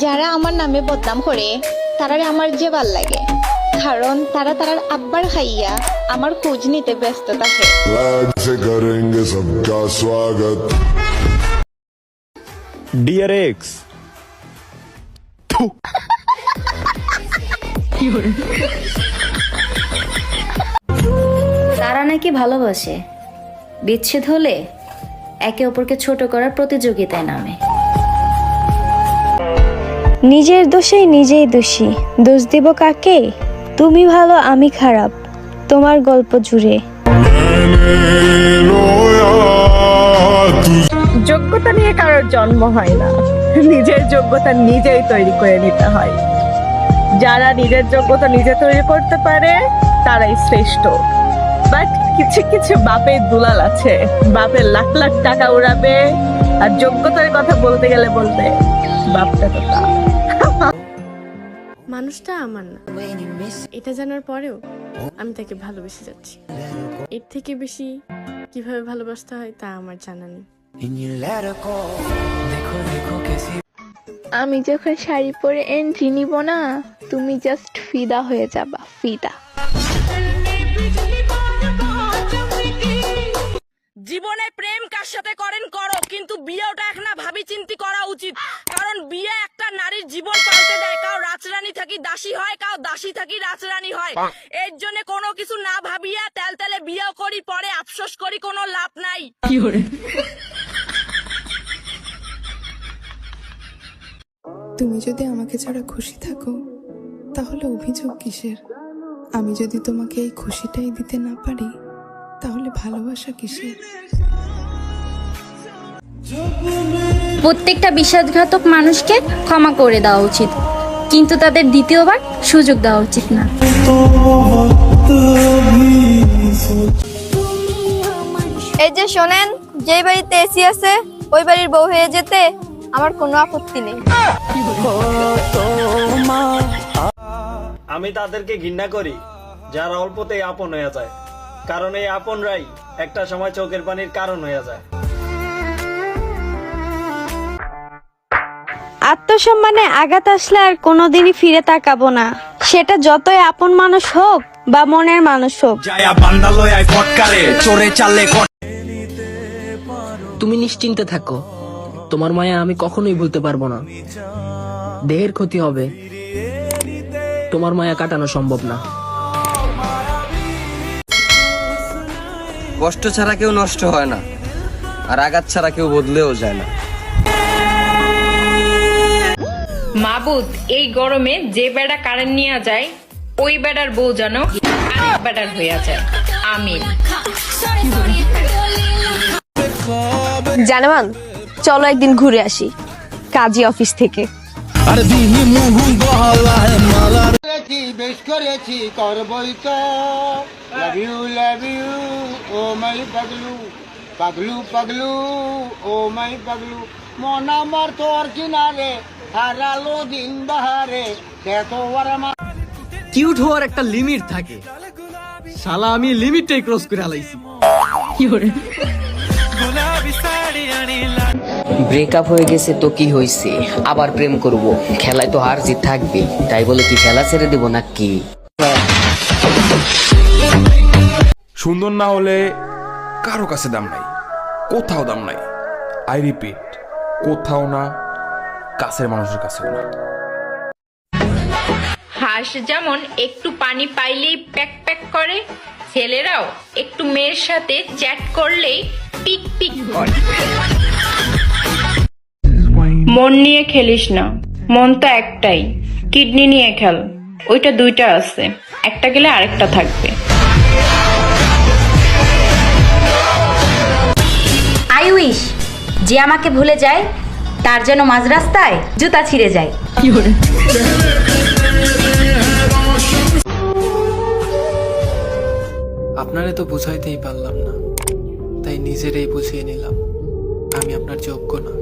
যারা আমার নামে বদনাম করে তারারে আমার যে ভাল লাগে, কারণ তারা তারার আব্বার খাইয়া আমার খোঁজ নিতে ব্যস্ত থাকে। ডিয়ার এক্স, তারা নাকি ভালোবাসে, বিচ্ছেদ হলে একে অপরকে ছোট করার প্রতিযোগিতায় নামে। নিজের দোষেই নিজেই দোষী, দোষ দিব কাকে? তুমি ভালো আমি খারাপ, তোমার গল্প জুড়ে। যোগ্যতা নিয়ে কারোর জন্ম হয় না, নিজের যোগ্যতা নিজেই তৈরি করে নিতে হয়। যারা নিজের যোগ্যতা নিজে তৈরি করতে পারে তারাই শ্রেষ্ঠ। বাট কিছু কিছু বাপের দুলাল আছে, বাপের লাখ লাখ টাকা উড়াবে, আর যোগ্যতার কথা বলতে গেলে বলবে বাপটা তো তা। মানুষটা আমার না, এটা জানার পরেও আমি তাকে ভালোবেসে যাচ্ছি। এর থেকে বেশি কিভাবে ভালোবাসতে হয় তা আমার জানা নেই। আমি যখন শাড়ি পরে এন্ট্রি নিব না, তুমি জাস্ট ফিদা হয়ে যাবা, ফিদা। জীবনে প্রেম কার সাথে করেন করো, কিন্তু বিয়েটা এখন ভাবি চিন্তি করা উচিত। কারণ বিয়ে একটা নারীর জীবন পাল্টে দেয়। কাউ রাজরানী থাকি দাসী হয়, কাউ দাসী থাকি রাজরানী হয়। এর জন্য কোনো কিছু না ভাবিয়া তেল তেলে বিয়েও করি, পরে আফসোস করি কোনো লাভ নাই। তুমি যদি আমাকে ছাড়া খুশি থাকো তাহলে অভিযোগ কিসের? আমি যদি তোমাকে এই খুশিটাই দিতে না পারি তাহলে ভালোবাসা কিসের? প্রত্যেকটা বিশ্বাসঘাতক মানুষকে ক্ষমা করে দেওয়া উচিত, কিন্তু তাদের দ্বিতীয়বার সুযোগ দেওয়া উচিত না। এই যে শোনেন, যেই বাড়িতে এসি আছে ওই বাড়ির বউ হয়ে যেতে আমার কোনো আপত্তি নেই। আমি তাদেরকে ঘৃণা করি যারা অল্পতেই আপন হয়ে যায়, কারণ এই আপনরাই একটা সময় চোখের পানির কারণ হয়ে যায়। আত্মসম্মানে আঘাত আসলে আর কোনোদিনই ফিরে তাকাবো না, সেটা যতই আপন মানুষ হোক বা মনের মানুষ হোক। তুমি নিশ্চিন্তে থাকো, তোমার মায়া আমি কখনোই ভুলতে পারবো না। দেহের ক্ষতি হবে, তোমার মায়া কাটানো সম্ভব না। কষ্ট ছাড়া কেউ নষ্ট হয় না, আর আঘাত ছাড়া কেউ বদলেও যায় না। মাবুদ, এই গরমে যে বেড়া কারেন্ট নিয়ে যায় ওই বেড়ার বউ যেন আরেক বেড়ার হইয়া যায়। আমিন। জানেমান, চলো একদিন ঘুরে আসি কাজী অফিস থেকে। বেশ করেছি করবই তো, লাভ ইউ ও মাই পাগলু, পাগলু পাগলু ও মাই পাগলু, মন আমার তোর কিনারে হারালো দিন বাহারে, কিউট হওয়ার একটা লিমিট থাকে, শালা আমি লিমিটটাই ক্রস করে আলাইছি। ব্রেকআপ হয়ে গেছে তো কি হয়েছে, আবার প্রেম করব, খেলায় তো হার জিত থাকবে, তাই বলে কি খেলা ছেড়ে দেবো নাকি? সুন্দর না হলে কারো কাছে দাম নাই, কোথাও দাম নাই। আই রিপিট, কোথাও না, কাছের মানুষের কাছেও না। হাঁস যেমন একটু পানি পাইলেই প্যাক প্যাক করে, ছেলেরাও একটু মেয়ের সাথে চ্যাট করলেই পিক পিক করে। মন নিয়ে খেলিস না, মন তো একটাই, কিডনি নিয়ে খেল, ওইটা দুইটা আছে, একটা গেলে আরেকটা থাকবে। আই উইশ যে আমাকে ভুলে যায় তার যেন মাঝ রাস্তায় জুতা ছিঁড়ে যায়। আপনারে তো বুঝাইতেই পারলাম না, তাই নিজেরাই বুঝিয়ে নিলাম আমি আপনার যোগ্য না।